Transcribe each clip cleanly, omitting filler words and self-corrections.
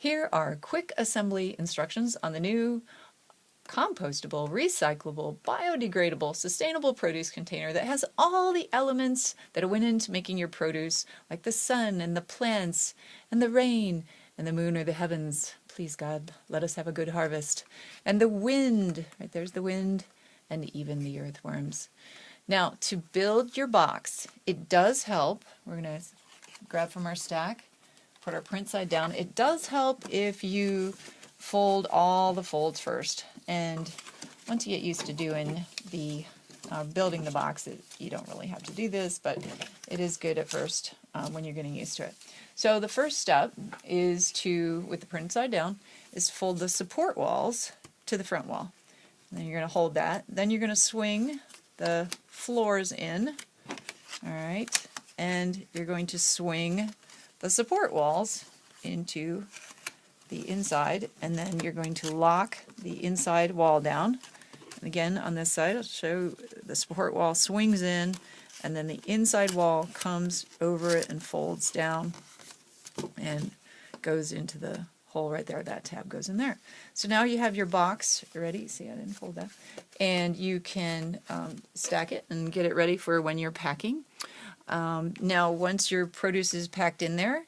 Here are quick assembly instructions on the new compostable, recyclable, biodegradable, sustainable produce container that has all the elements that went into making your produce, like the sun and the plants and the rain and the moon or the heavens. Please God, let us have a good harvest. And the wind, right there's the wind, and even the earthworms. Now, to build your box, it does help. We're going to grab from our stack, put our print side down. It does help if you fold all the folds first. And once you get used to doing the building the box, you don't really have to do this, but it is good at first when you're getting used to it. So the first step is to, with the print side down, is fold the support walls to the front wall. And then you're going to hold that. Then you're going to swing the floors in, all right, and you're going to swing the support walls into the inside, and then you're going to lock the inside wall down. And again, on this side, I'll show the support wall swings in, and then the inside wall comes over it and folds down and goes into the hole right there. That tab goes in there. So now you have your box ready. See, I didn't fold that. And you can stack it and get it ready for when you're packing. Now, once your produce is packed in there,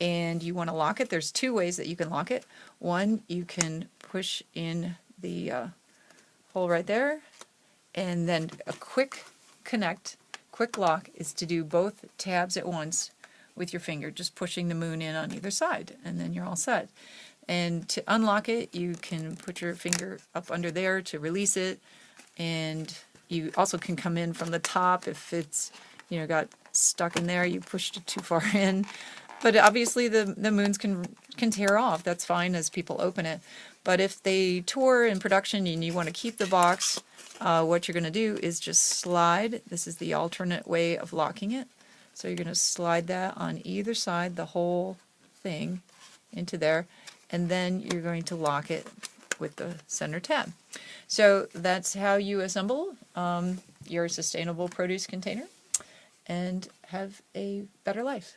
and you want to lock it, there's two ways that you can lock it. One, you can push in the hole right there, and then a quick lock is to do both tabs at once with your finger, just pushing the moon in on either side, and then you're all set. And to unlock it, you can put your finger up under there to release it, and you also can come in from the top if it's, you know, got stuck in there, you pushed it too far in. But obviously the moons can tear off. That's fine as people open it. But if they tore in production and you want to keep the box, what you're going to do is just slide. This is the alternate way of locking it. So you're going to slide that on either side, the whole thing, into there. And then you're going to lock it with the center tab. So that's how you assemble your sustainable produce container and have a better life.